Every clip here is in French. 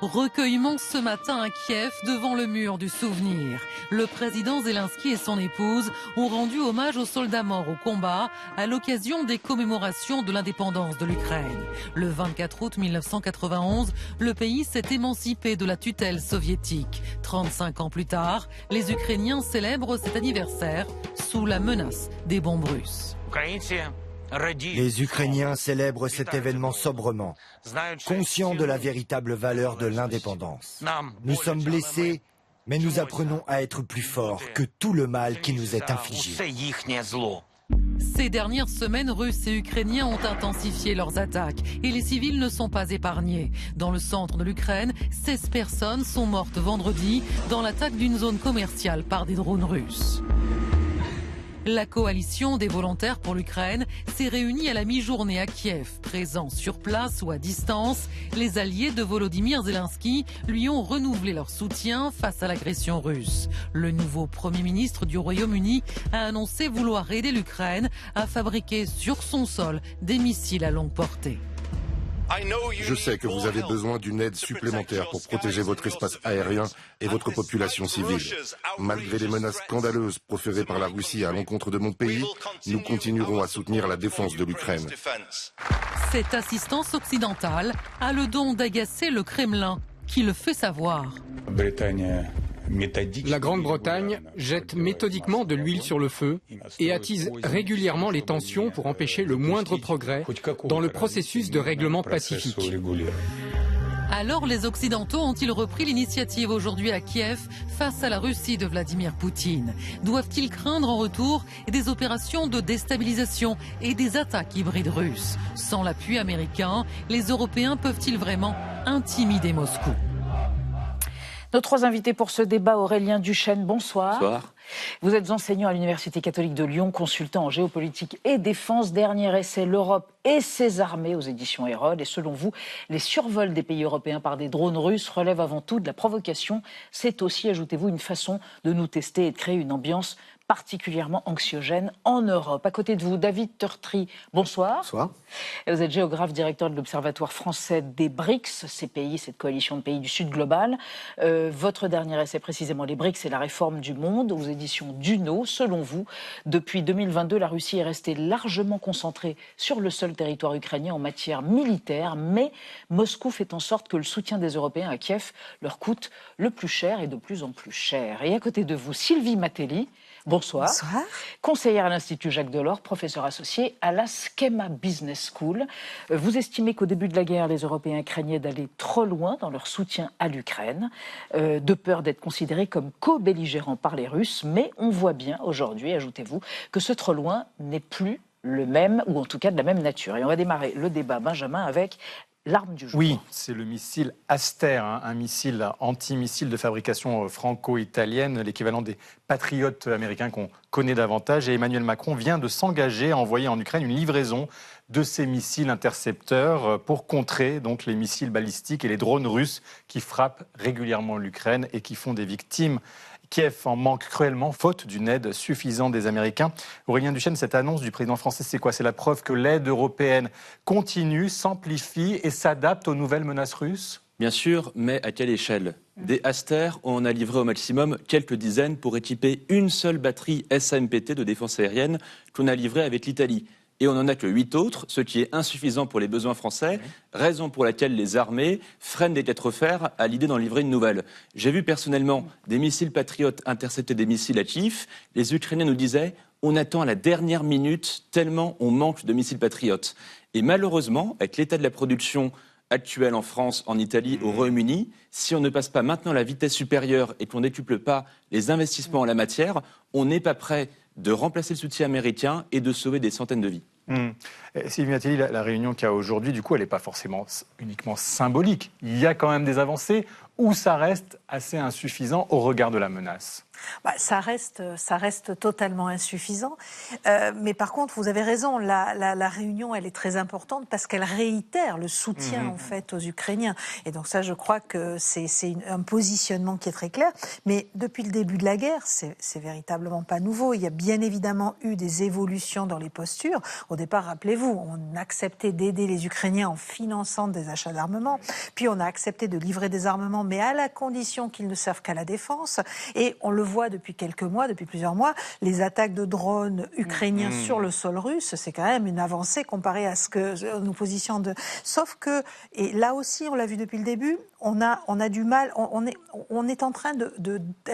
Recueillement ce matin à Kiev devant le mur du souvenir. Le président Zelensky et son épouse ont rendu hommage aux soldats morts au combat à l'occasion des commémorations de l'indépendance de l'Ukraine. Le 24 août 1991, le pays s'est émancipé de la tutelle soviétique. 35 ans plus tard, les Ukrainiens célèbrent cet anniversaire sous la menace des bombes russes. Les Ukrainiens célèbrent cet événement sobrement, conscients de la véritable valeur de l'indépendance. Nous sommes blessés, mais nous apprenons à être plus forts que tout le mal qui nous est infligé. Ces dernières semaines, Russes et Ukrainiens ont intensifié leurs attaques et les civils ne sont pas épargnés. Dans le centre de l'Ukraine, 16 personnes sont mortes vendredi dans l'attaque d'une zone commerciale par des drones russes. La coalition des volontaires pour l'Ukraine s'est réunie à la mi-journée à Kiev. Présents sur place ou à distance, les alliés de Volodymyr Zelensky lui ont renouvelé leur soutien face à l'agression russe. Le nouveau Premier ministre du Royaume-Uni a annoncé vouloir aider l'Ukraine à fabriquer sur son sol des missiles à longue portée. Je sais que vous avez besoin d'une aide supplémentaire pour protéger votre espace aérien et votre population civile. Malgré les menaces scandaleuses proférées par la Russie à l'encontre de mon pays, nous continuerons à soutenir la défense de l'Ukraine. Cette assistance occidentale a le don d'agacer le Kremlin, qui le fait savoir. La Grande-Bretagne jette méthodiquement de l'huile sur le feu et attise régulièrement les tensions pour empêcher le moindre progrès dans le processus de règlement pacifique. Alors les Occidentaux ont-ils repris l'initiative aujourd'hui à Kiev face à la Russie de Vladimir Poutine? Doivent-ils craindre en retour des opérations de déstabilisation et des attaques hybrides russes? Sans l'appui américain, les Européens peuvent-ils vraiment intimider Moscou? Nos trois invités pour ce débat, Aurélien Duchesne, bonsoir. Bonsoir. Vous êtes enseignant à l'Université catholique de Lyon, consultant en géopolitique et défense. Dernier essai, l'Europe et ses armées aux éditions Hérode. Et selon vous, les survols des pays européens par des drones russes relèvent avant tout de la provocation. C'est aussi, ajoutez-vous, une façon de nous tester et de créer une ambiance particulièrement anxiogène en Europe. À côté de vous, David Turtry, bonsoir. Bonsoir. Vous êtes géographe, directeur de l'Observatoire français des BRICS, ces pays, cette coalition de pays du Sud global. Votre dernier essai, précisément, les BRICS et la réforme du monde, aux éditions Duno. Selon vous, depuis 2022, la Russie est restée largement concentrée sur le seul territoire ukrainien en matière militaire, mais Moscou fait en sorte que le soutien des Européens à Kiev leur coûte le plus cher et de plus en plus cher. Et à côté de vous, Sylvie Matelli, bonsoir. Bonsoir. Conseillère à l'Institut Jacques Delors, professeur associé à la Schema Business School. Vous estimez qu'au début de la guerre, les Européens craignaient d'aller trop loin dans leur soutien à l'Ukraine, de peur d'être considérés comme co-belligérants par les Russes. Mais on voit bien aujourd'hui, ajoutez-vous, que ce trop loin n'est plus le même, ou en tout cas de la même nature. Et on va démarrer le débat, Benjamin, avec l'arme du jour. Oui, c'est le missile Aster, un missile antimissile de fabrication franco-italienne, l'équivalent des patriotes américains qu'on connaît davantage. Et Emmanuel Macron vient de s'engager à envoyer en Ukraine une livraison de ces missiles intercepteurs pour contrer donc les missiles balistiques et les drones russes qui frappent régulièrement l'Ukraine et qui font des victimes. Kiev en manque cruellement, faute d'une aide suffisante des Américains. Aurélien Duchesne, cette annonce du président français, c'est quoi? C'est la preuve que l'aide européenne continue, s'amplifie et s'adapte aux nouvelles menaces russes? Bien sûr, mais à quelle échelle? Des Aster, on en a livré au maximum quelques dizaines pour équiper une seule batterie SAMPT de défense aérienne qu'on a livrée avec l'Italie. Et on n'en a que 8 autres, ce qui est insuffisant pour les besoins français, raison pour laquelle les armées freinent des quatre fers à l'idée d'en livrer une nouvelle. J'ai vu personnellement des missiles patriotes intercepter des missiles à Kiev. Les Ukrainiens nous disaient « on attend à la dernière minute tellement on manque de missiles patriotes ». Et malheureusement, avec l'état de la production actuelle en France, en Italie, au Royaume-Uni, si on ne passe pas maintenant à la vitesse supérieure et qu'on ne décuple pas les investissements en la matière, on n'est pas prêt de remplacer le soutien américain et de sauver des centaines de vies. Sylvie Matelli, la réunion qu'il y a aujourd'hui, du coup, elle n'est pas forcément uniquement symbolique. Il y a quand même des avancées. ou ça reste assez insuffisant au regard de la menace ? Ça reste totalement insuffisant. Mais par contre, vous avez raison, la réunion, elle est très importante parce qu'elle réitère le soutien en fait aux Ukrainiens. Et donc ça, je crois que c'est un positionnement qui est très clair. Mais depuis le début de la guerre, c'est véritablement pas nouveau. Il y a bien évidemment eu des évolutions dans les postures. Au départ, rappelez-vous, on acceptait d'aider les Ukrainiens en finançant des achats d'armement. Puis on a accepté de livrer des armements, mais à la condition qu'ils ne servent qu'à la défense. Et on le voit depuis quelques mois, depuis plusieurs mois, les attaques de drones ukrainiens sur le sol russe, c'est quand même une avancée comparée à ce que nos positions de... Sauf que, et là aussi, on l'a vu depuis le début, on a du mal, on est en train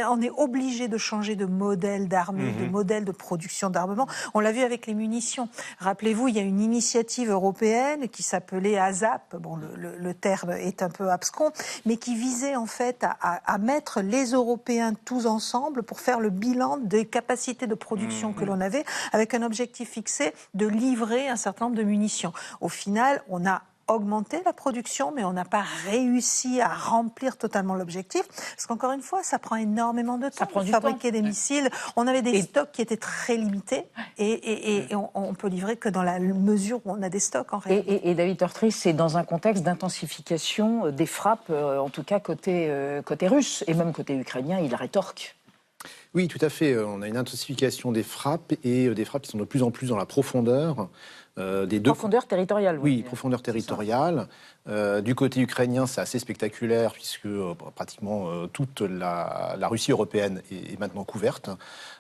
on est obligé de changer de modèle d'armée, de modèle de production d'armement. On l'a vu avec les munitions. Rappelez-vous, il y a une initiative européenne qui s'appelait ASAP, bon, le terme est un peu abscon, mais qui visait en fait à mettre les Européens tous ensemble pour faire le bilan des capacités de production que l'on avait, avec un objectif fixé de livrer un certain nombre de munitions. Au final, on a augmenté la production, mais on n'a pas réussi à remplir totalement l'objectif, parce qu'encore une fois, ça prend énormément de temps. Ça prend fabriquer des missiles. On avait des stocks qui étaient très limités, et on peut livrer que dans la mesure où on a des stocks en réalité. Et David Tortry, c'est dans un contexte d'intensification des frappes, en tout cas côté russe, et même côté ukrainien, il rétorque. Oui, tout à fait. On a une intensification des frappes, et des frappes qui sont de plus en plus dans la profondeur. Profondeur territoriale. Oui, profondeur territoriale. Du côté ukrainien, c'est assez spectaculaire puisque pratiquement toute la Russie européenne est maintenant couverte.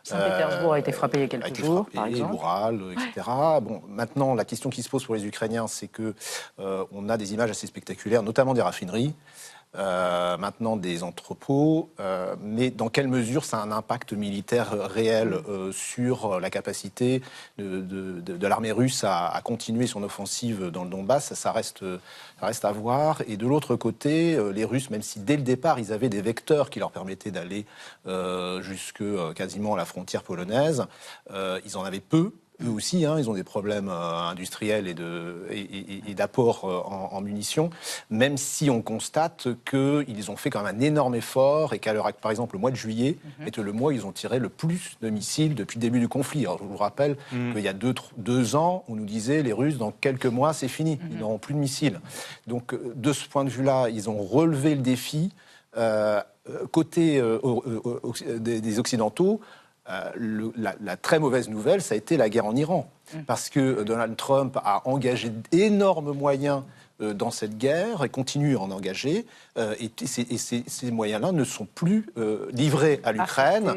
Saint-Pétersbourg a été frappé il y a quelques jours, par exemple. L'Oural, etc. Bon, maintenant, la question qui se pose pour les Ukrainiens, c'est que on a des images assez spectaculaires, notamment des raffineries. Maintenant des entrepôts, mais dans quelle mesure ça a un impact militaire réel sur la capacité de l'armée russe à continuer son offensive dans le Donbass, ça reste à voir. Et de l'autre côté, les Russes, même si dès le départ ils avaient des vecteurs qui leur permettaient d'aller jusque quasiment à la frontière polonaise, ils en avaient peu. Eux aussi, ils ont des problèmes industriels et d'apport en munitions, même si on constate qu'ils ont fait quand même un énorme effort et qu'à l'heure, par exemple, le mois de juillet était le mois où ils ont tiré le plus de missiles depuis le début du conflit. Alors, je vous rappelle qu'il y a 2 ans, on nous disait les Russes, dans quelques mois, c'est fini, ils n'auront plus de missiles. Donc, de ce point de vue-là, ils ont relevé le défi. Côté des Occidentaux, la très mauvaise nouvelle, ça a été la guerre en Iran. Parce que Donald Trump a engagé d'énormes moyens dans cette guerre et continue à en engager. Et ces moyens-là ne sont plus livrés à l'Ukraine.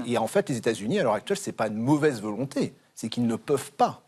Et en fait, les États-Unis, à l'heure actuelle, ce n'est pas une mauvaise volonté. C'est qu'ils ne peuvent pas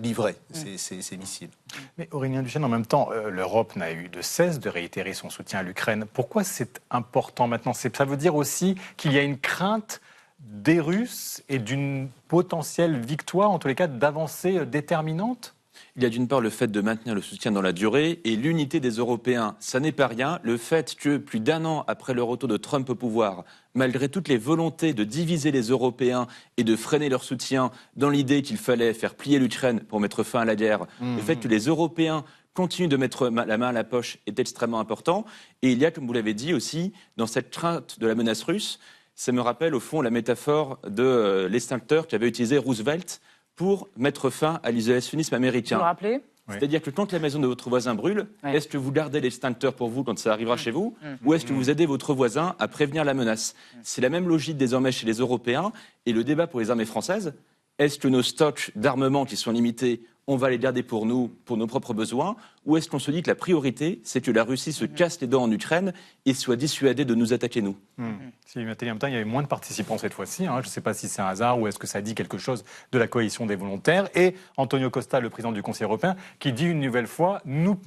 livrer ces missiles. Mais Aurélien Duchesne, en même temps, l'Europe n'a eu de cesse de réitérer son soutien à l'Ukraine. Pourquoi c'est important maintenant ? Ça veut dire aussi qu'il y a une crainte des Russes et d'une potentielle victoire, en tous les cas d'avancée déterminante ? Il y a d'une part le fait de maintenir le soutien dans la durée et l'unité des Européens. Ça n'est pas rien. Le fait que plus d'1 an après le retour de Trump au pouvoir, malgré toutes les volontés de diviser les Européens et de freiner leur soutien dans l'idée qu'il fallait faire plier l'Ukraine pour mettre fin à la guerre, le fait que les Européens continuent de mettre la main à la poche est extrêmement important. Et il y a, comme vous l'avez dit aussi, dans cette crainte de la menace russe, ça me rappelle au fond la métaphore de l'extincteur qu'avait utilisé Roosevelt pour mettre fin à l'isolationnisme américain. Vous vous rappelez ? C'est-à-dire que quand la maison de votre voisin brûle, est-ce que vous gardez l'extincteur pour vous quand ça arrivera chez vous, ou est-ce que vous aidez votre voisin à prévenir la menace ? C'est la même logique désormais chez les Européens, et le débat pour les armées françaises, est-ce que nos stocks d'armement qui sont limités, on va les garder pour nous, pour nos propres besoins, ou est-ce qu'on se dit que la priorité, c'est que la Russie se casse les dents en Ukraine et soit dissuadée de nous attaquer, nous ? Si, Nathalie Armatan, il y avait moins de participants cette fois-ci. Je ne sais pas si c'est un hasard ou est-ce que ça dit quelque chose de la coalition des volontaires. Et Antonio Costa, le président du Conseil européen, qui dit une nouvelle fois, nous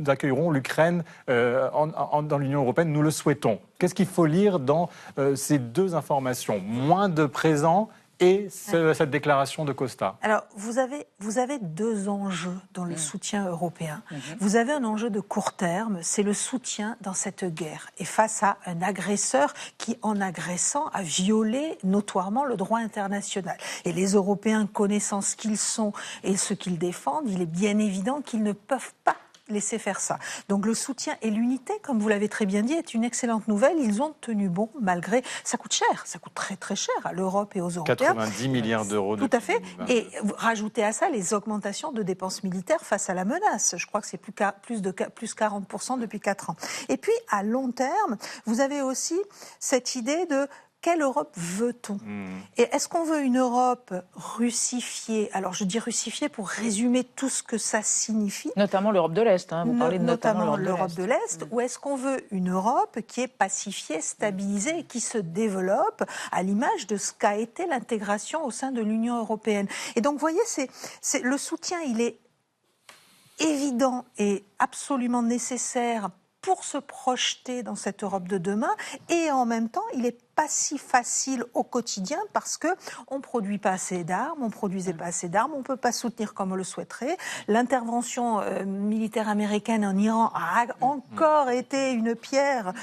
accueillerons l'Ukraine dans l'Union européenne, nous le souhaitons. Qu'est-ce qu'il faut lire dans ces 2 informations ? Moins de présents et cette déclaration de Costa. Alors, vous avez 2 enjeux dans le soutien européen. Vous avez un enjeu de court terme, c'est le soutien dans cette guerre. Et face à un agresseur qui, en agressant, a violé notoirement le droit international. Et les Européens, connaissant ce qu'ils sont et ce qu'ils défendent, il est bien évident qu'ils ne peuvent pas laisser faire ça. Donc le soutien et l'unité, comme vous l'avez très bien dit, est une excellente nouvelle. Ils ont tenu bon malgré... Ça coûte cher, ça coûte très très cher à l'Europe et aux Européens. 90 milliards d'euros. Tout à fait. Et rajoutez à ça les augmentations de dépenses militaires face à la menace. Je crois que c'est plus 40% depuis 4 ans. Et puis, à long terme, vous avez aussi cette idée de quelle Europe veut-on ? Et est-ce qu'on veut une Europe russifiée ? Alors, je dis russifiée pour résumer tout ce que ça signifie. Notamment l'Europe de l'Est, vous parlez de notamment l'Europe de l'Est. Ou est-ce qu'on veut une Europe qui est pacifiée, stabilisée et qui se développe à l'image de ce qu'a été l'intégration au sein de l'Union européenne ? Et donc, vous voyez, le soutien, il est évident et absolument nécessaire pour se projeter dans cette Europe de demain, et en même temps, il n'est pas si facile au quotidien parce qu'on ne produit pas assez d'armes, on ne produisait pas assez d'armes, on ne peut pas soutenir comme on le souhaiterait. L'intervention militaire américaine en Iran a encore été une pierre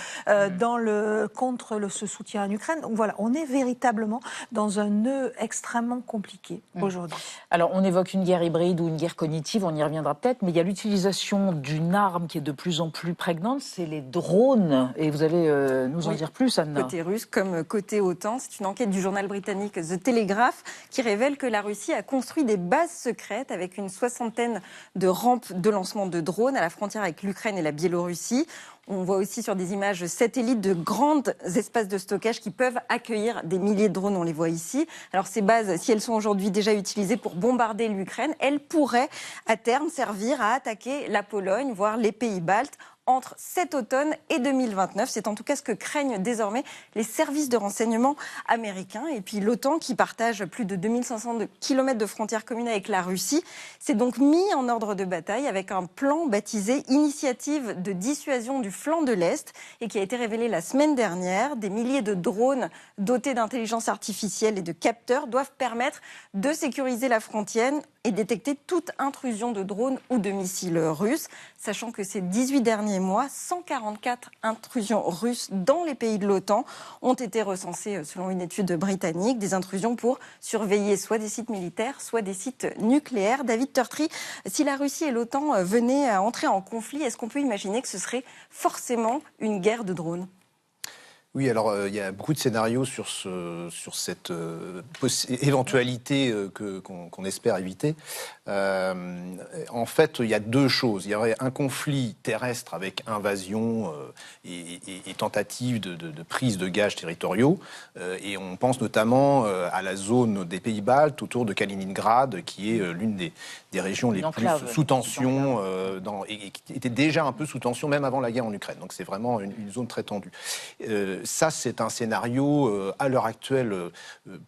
contre ce soutien en Ukraine. Donc voilà, on est véritablement dans un nœud extrêmement compliqué aujourd'hui. Alors on évoque une guerre hybride ou une guerre cognitive, on y reviendra peut-être, mais il y a l'utilisation d'une arme qui est de plus en plus prégnante, c'est les drones. Et vous allez nous en dire plus, Anna. Côté russe comme côté OTAN, c'est une enquête du journal britannique The Telegraph qui révèle que la Russie a construit des bases secrètes avec une 60aine de rampes de lancement de drones à la frontière avec l'Ukraine et la Biélorussie. On voit aussi sur des images satellites de grands espaces de stockage qui peuvent accueillir des milliers de drones, on les voit ici. Alors ces bases, si elles sont aujourd'hui déjà utilisées pour bombarder l'Ukraine, elles pourraient à terme servir à attaquer la Pologne, voire les pays baltes, entre cet automne et 2029. C'est en tout cas ce que craignent désormais les services de renseignement américains. Et puis l'OTAN, qui partage plus de 2500 kilomètres de frontières communes avec la Russie, s'est donc mis en ordre de bataille avec un plan baptisé Initiative de dissuasion du flanc de l'Est et qui a été révélé la semaine dernière. Des milliers de drones dotés d'intelligence artificielle et de capteurs doivent permettre de sécuriser la frontière et détecter toute intrusion de drones ou de missiles russes, sachant que ces 18 derniers mois, 144 intrusions russes dans les pays de l'OTAN ont été recensées selon une étude britannique, des intrusions pour surveiller soit des sites militaires, soit des sites nucléaires. David Turtry, si la Russie et l'OTAN venaient à entrer en conflit, est-ce qu'on peut imaginer que ce serait forcément une guerre de drones ? Oui, alors il y a beaucoup de scénarios sur cette éventualité qu'on espère éviter. En fait, il y a deux choses. Il y aurait un conflit terrestre avec invasion et tentative de prise de gages territoriaux. Et on pense notamment à la zone des pays baltes autour de Kaliningrad, qui est l'une des régions les plus sous tension et qui était déjà un peu sous tension même avant la guerre en Ukraine. Donc c'est vraiment une zone très tendue. Ça, c'est un scénario à l'heure actuelle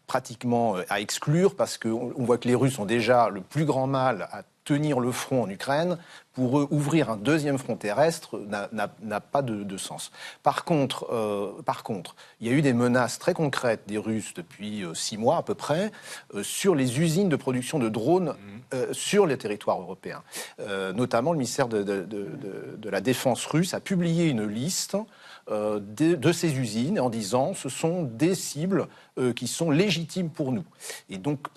pratiquement à exclure parce qu'on voit que les Russes ont déjà le plus grand mal à tenir le front en Ukraine. Pour eux, ouvrir un deuxième front terrestre n'a pas de sens. Par contre, il y a eu des menaces très concrètes des Russes depuis 6 mois à peu près sur les usines de production de drones sur les territoires européens. Notamment, le ministère de la Défense russe a publié une liste de ces usines en disant ce sont des cibles qui sont légitimes pour nous. Et donc,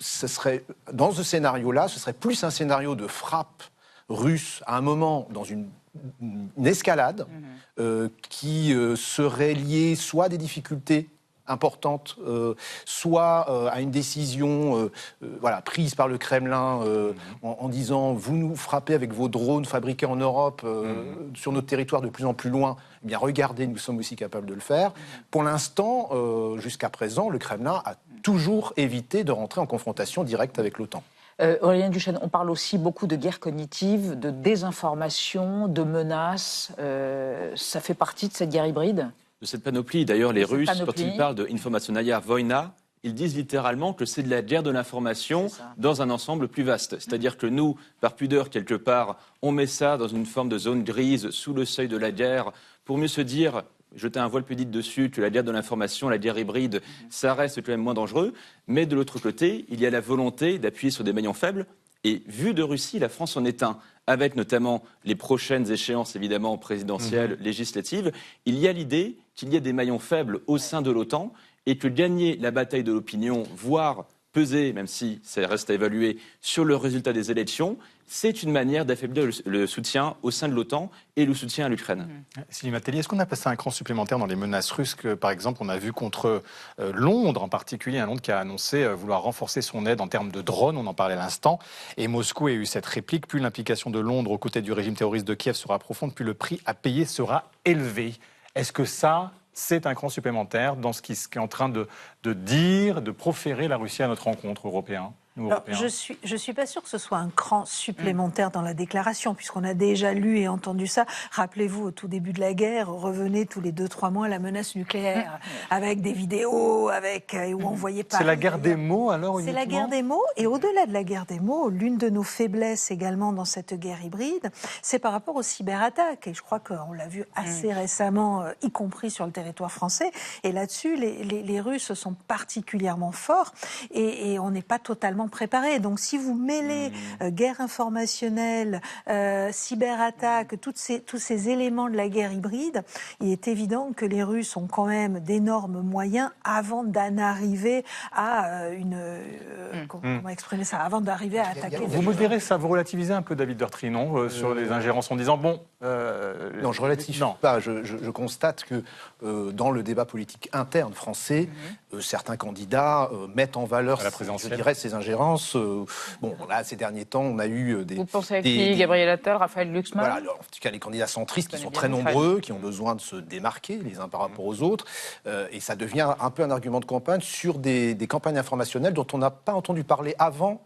dans ce scénario-là, ce serait plus un scénario de frappe russe à un moment dans une escalade qui serait liée soit à des difficultés importante, soit à une décision prise par le Kremlin en disant vous nous frappez avec vos drones fabriqués en Europe sur notre territoire de plus en plus loin, eh bien regardez, nous sommes aussi capables de le faire. Pour l'instant, jusqu'à présent, le Kremlin a toujours évité de rentrer en confrontation directe avec l'OTAN. Aurélien Duchesne, on parle aussi beaucoup de guerre cognitive, de désinformation, de menaces. Ça fait partie de cette guerre hybride ? De cette panoplie. D'ailleurs, les Russes, quand ils parlent de Informationaya Voina, ils disent littéralement que c'est de la guerre de l'information dans un ensemble plus vaste. C'est-à-dire que nous, par pudeur quelque part, on met ça dans une forme de zone grise, sous le seuil de la guerre, pour mieux se dire, jeter un voile pudique dessus, que la guerre de l'information, la guerre hybride, ça reste quand même moins dangereux. Mais de l'autre côté, il y a la volonté d'appuyer sur des maillons faibles. Et vu de Russie, la France en est un, avec notamment les prochaines échéances, évidemment, présidentielles, législatives. Il y a l'idée qu'il y a des maillons faibles au sein de l'OTAN et que gagner la bataille de l'opinion, voire peser, même si ça reste à évaluer, sur le résultat des élections, c'est une manière d'affaiblir le soutien au sein de l'OTAN et le soutien à l'Ukraine. Sylvie Matellier, est-ce qu'on a passé un cran supplémentaire dans les menaces russes que, par exemple, on a vu contre Londres en particulier, un Londres qui a annoncé vouloir renforcer son aide en termes de drones, on en parlait à l'instant, et Moscou a eu cette réplique, plus l'implication de Londres aux côtés du régime terroriste de Kiev sera profonde, plus le prix à payer sera élevé. Est-ce que ça, c'est un cran supplémentaire dans ce qu'est en train de dire, de proférer la Russie à notre rencontre européenne? Alors, je suis pas sûre que ce soit un cran supplémentaire dans la déclaration, puisqu'on a déjà lu et entendu ça. Rappelez-vous, au tout début de la guerre, revenait tous les 2-3 mois la menace nucléaire, avec des vidéos, où on voyait pas. C'est la guerre des mots, alors, C'est la guerre des mots, et au-delà de la guerre des mots, l'une de nos faiblesses également dans cette guerre hybride, c'est par rapport aux cyberattaques. Et je crois qu'on l'a vu assez récemment, y compris sur le territoire français. Et là-dessus, les Russes sont particulièrement forts, et on n'est pas totalement préparé. Donc si vous mêlez guerre informationnelle, cyberattaque, tous ces éléments de la guerre hybride, il est évident que les Russes ont quand même d'énormes moyens avant d'en arriver à comment exprimer ça, avant d'arriver à attaquer. Vous modérez ça, vous relativisez un peu, David Deurtry, non, sur les ingérences en disant bon. Non, je relativise pas. Je constate que dans le débat politique interne français, certains candidats mettent en valeur, je dirais, ces ingérences. Bon, là, ces derniers temps, on a eu des... Vous pensez à qui? Gabriel Attal, Raphaël Glucksmann? Voilà, alors, en tout cas, les candidats centristes qui sont très nombreux, qui ont besoin de se démarquer les uns par rapport aux autres. Et ça devient un peu un argument de campagne sur des campagnes informationnelles dont on n'a pas entendu parler avant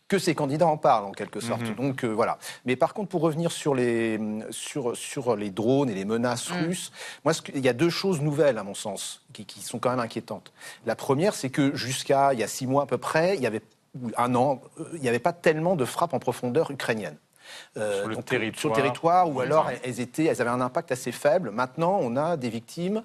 que ces candidats en parlent, en quelque sorte. Donc, voilà. Mais par contre, pour revenir sur les drones et les menaces russes, moi, il y a deux choses nouvelles, à mon sens, qui sont quand même inquiétantes. La première, c'est que jusqu'à il y a 6 mois à peu près, il y avait un an, il n'y avait pas tellement de frappes en profondeur ukrainiennes. Sur le territoire, ou alors elles avaient un impact assez faible. Maintenant, on a des victimes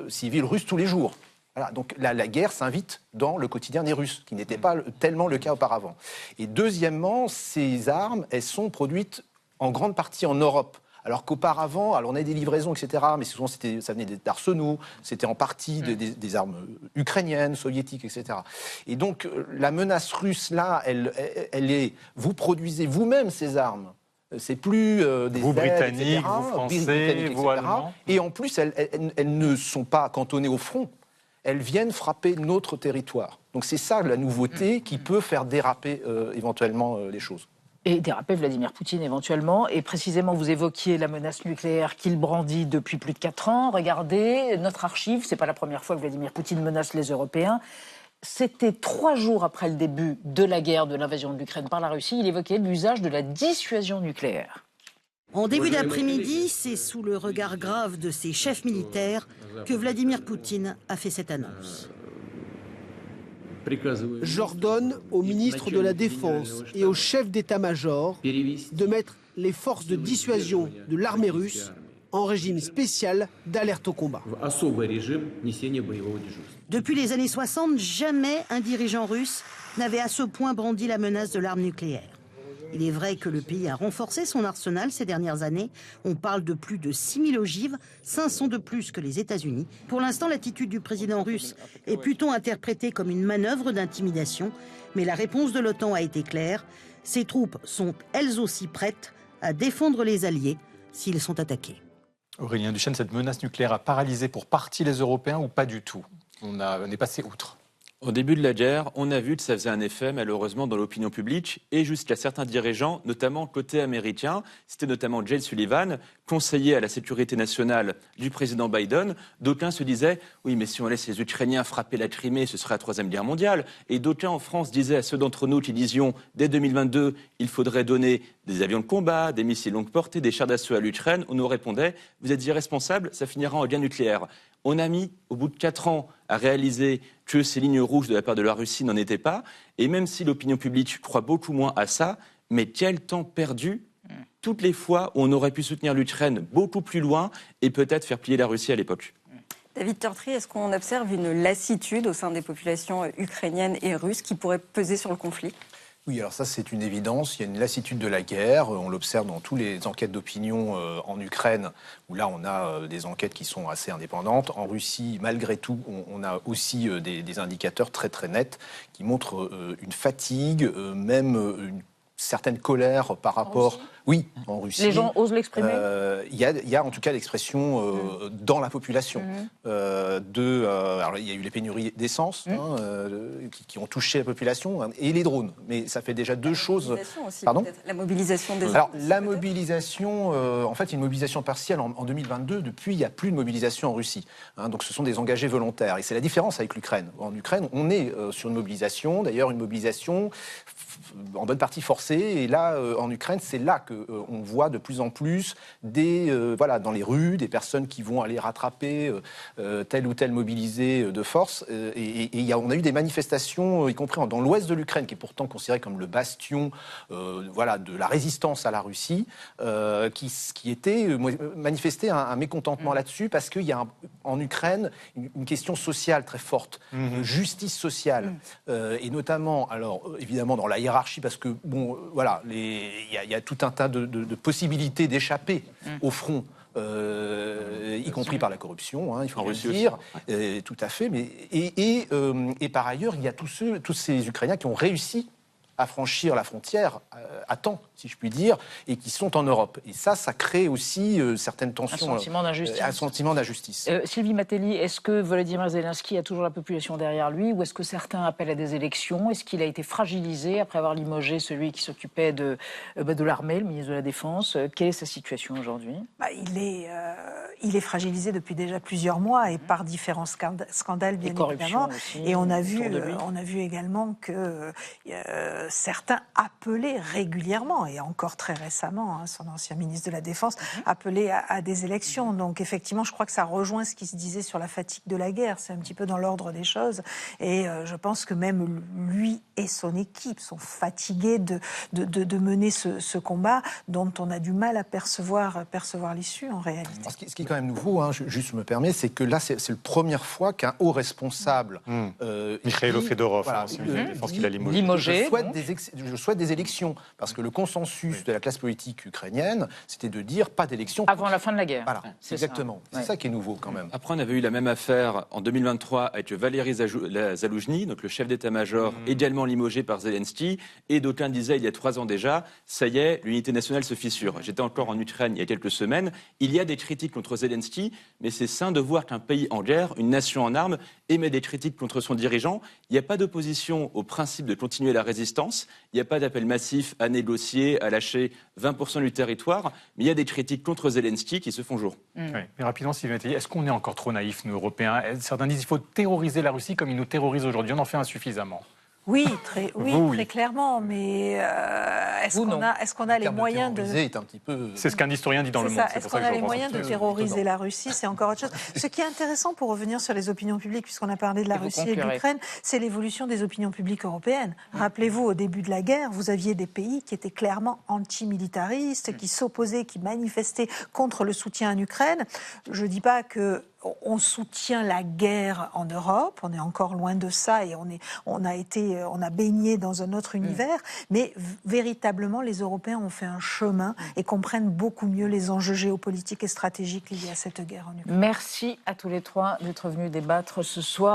civiles russes tous les jours. Voilà, donc la guerre s'invite dans le quotidien des Russes, qui n'était pas tellement le cas auparavant. Et deuxièmement, ces armes, elles sont produites en grande partie en Europe. Alors qu'auparavant, alors on a des livraisons, etc., mais souvent ça venait d'arsenaux, c'était en partie des armes ukrainiennes, soviétiques, etc. Et donc la menace russe, là, elle est... Vous produisez vous-même ces armes. C'est plus des vous aides, Britanniques, etc., vous Français, vous Allemands. Et en plus, elles ne sont pas cantonnées au front. Elles viennent frapper notre territoire. Donc c'est ça la nouveauté qui peut faire déraper éventuellement les choses. Et déraper Vladimir Poutine éventuellement. Et précisément, vous évoquiez la menace nucléaire qu'il brandit depuis plus de 4 ans. Regardez, notre archive, c'est pas la première fois que Vladimir Poutine menace les Européens. C'était 3 jours après le début de la guerre, de l'invasion de l'Ukraine par la Russie. Il évoquait l'usage de la dissuasion nucléaire. En début d'après-midi, c'est sous le regard grave de ses chefs militaires que Vladimir Poutine a fait cette annonce. J'ordonne au ministre de la Défense et au chef d'état-major de mettre les forces de dissuasion de l'armée russe en régime spécial d'alerte au combat. Depuis les années 60, jamais un dirigeant russe n'avait à ce point brandi la menace de l'arme nucléaire. Il est vrai que le pays a renforcé son arsenal ces dernières années. On parle de plus de 6000 ogives, 500 de plus que les États-Unis. Pour l'instant, l'attitude du président russe est plutôt interprétée comme une manœuvre d'intimidation. Mais la réponse de l'OTAN a été claire. Ses troupes sont elles aussi prêtes à défendre les alliés s'ils sont attaqués. Aurélien Duchesne, cette menace nucléaire a paralysé pour partie les Européens ou pas du tout? On est passé outre. Au début de la guerre, on a vu que ça faisait un effet malheureusement dans l'opinion publique et jusqu'à certains dirigeants, notamment côté américain. C'était notamment Jake Sullivan, conseiller à la sécurité nationale du président Biden. D'aucuns se disaient « Oui, mais si on laisse les Ukrainiens frapper la Crimée, ce serait la Troisième Guerre mondiale ». Et d'aucuns en France disaient à ceux d'entre nous qui disions « Dès 2022, il faudrait donner des avions de combat, des missiles longue portée, des chars d'assaut à l'Ukraine ». On nous répondait « Vous êtes irresponsables, ça finira en guerre nucléaire ». On a mis, au bout de 4 ans, à réaliser que ces lignes rouges de la part de la Russie n'en étaient pas. Et même si l'opinion publique croit beaucoup moins à ça, mais quel temps perdu toutes les fois où on aurait pu soutenir l'Ukraine beaucoup plus loin et peut-être faire plier la Russie à l'époque. David Deurtry, est-ce qu'on observe une lassitude au sein des populations ukrainiennes et russes qui pourrait peser sur le conflit ? Oui, alors ça c'est une évidence, il y a une lassitude de la guerre, on l'observe dans toutes les enquêtes d'opinion en Ukraine, où là on a des enquêtes qui sont assez indépendantes. En Russie, malgré tout, on a aussi des indicateurs très très nets qui montrent une fatigue, même certaine colère par rapport... Oui, en Russie. Les gens osent l'exprimer. Il y a en tout cas l'expression dans la population alors, il y a eu les pénuries d'essence qui ont touché la population et les drones. Mais ça fait déjà deux choses. Aussi, Pardon ? La mobilisation des... Alors, la mobilisation, en fait, une mobilisation partielle en 2022. Depuis, il n'y a plus de mobilisation en Russie. Donc, ce sont des engagés volontaires. Et c'est la différence avec l'Ukraine. En Ukraine, on est sur une mobilisation. D'ailleurs, une mobilisation en bonne partie forcée. Et là, en Ukraine, c'est là qu'on voit de plus en plus dans les rues, des personnes qui vont aller rattraper tel ou tel mobilisé de force. On a eu des manifestations, y compris dans l'ouest de l'Ukraine, qui est pourtant considéré comme le bastion de la résistance à la Russie, qui était manifesté un mécontentement là-dessus, parce qu'il y a en Ukraine une question sociale très forte, justice sociale, et notamment, alors évidemment dans la hiérarchie, parce que il y a tout un tas de possibilités d'échapper au front. Y compris par la corruption, il faut le dire, tout à fait. Et par ailleurs, il y a tous ces Ukrainiens qui ont réussi à franchir la frontière à temps, si je puis dire, et qui sont en Europe. Et ça crée aussi certaines tensions. Un sentiment d'injustice. Un sentiment d'injustice. Sylvie Matelli, est-ce que Volodymyr Zelensky a toujours la population derrière lui, ou est-ce que certains appellent à des élections? Est-ce qu'il a été fragilisé après avoir limogé celui qui s'occupait de l'armée, le ministre de la Défense? Quelle est sa situation aujourd'hui? Il est fragilisé depuis déjà plusieurs mois et par différents scandales, bien évidemment. Aussi, et on a vu également que certains appelaient régulièrement, et encore très récemment, son ancien ministre de la Défense appelait à des élections. Donc effectivement, je crois que ça rejoint ce qui se disait sur la fatigue de la guerre. C'est un petit peu dans l'ordre des choses. Et je pense que même lui et son équipe sont fatigués de mener ce combat dont on a du mal à percevoir l'issue en réalité. Alors, ce qui est quand même nouveau, juste me permets, c'est que là, c'est la première fois qu'un haut responsable... Mikhailo Fedorov, je pense qu'il a limogé. Je souhaite des élections, parce que le consensus de la classe politique ukrainienne, c'était de dire pas d'élections... Avant la fin de la guerre. Voilà, exactement. C'est ça qui est nouveau quand même. Après, on avait eu la même affaire en 2023 avec Valéry Zaloujny, donc le chef d'état-major, également limogé par Zelensky, et d'aucuns disaient il y a 3 ans déjà, ça y est, l'unité nationale se fissure. J'étais encore en Ukraine il y a quelques semaines, il y a des critiques contre Zelensky, mais c'est sain de voir qu'un pays en guerre, une nation en armes, émet des critiques contre son dirigeant. Il n'y a pas d'opposition au principe de continuer la résistance, il n'y a pas d'appel massif à négocier, à lâcher 20% du territoire, mais il y a des critiques contre Zelensky qui se font jour. Oui. Mais rapidement, Sylvie Matelli, est-ce qu'on est encore trop naïfs, nous, Européens? Certains disent qu'il faut terroriser la Russie comme ils nous terrorisent aujourd'hui. On en fait insuffisamment. Oui, très clairement, mais est-ce qu'on a les moyens de... C'est ce qu'un historien dit dans Le Monde. Est-ce qu'on a les moyens de terroriser la Russie? C'est encore autre chose. Ce qui est intéressant, pour revenir sur les opinions publiques, puisqu'on a parlé de la Russie et de l'Ukraine, c'est l'évolution des opinions publiques européennes. Rappelez-vous, au début de la guerre, vous aviez des pays qui étaient clairement antimilitaristes, qui s'opposaient, qui manifestaient contre le soutien en Ukraine. Je ne dis pas que on soutient la guerre en Europe, on est encore loin de ça et on a baigné dans un autre univers, mais véritablement les Européens ont fait un chemin et comprennent beaucoup mieux les enjeux géopolitiques et stratégiques liés à cette guerre en Ukraine. Merci à tous les trois d'être venus débattre ce soir.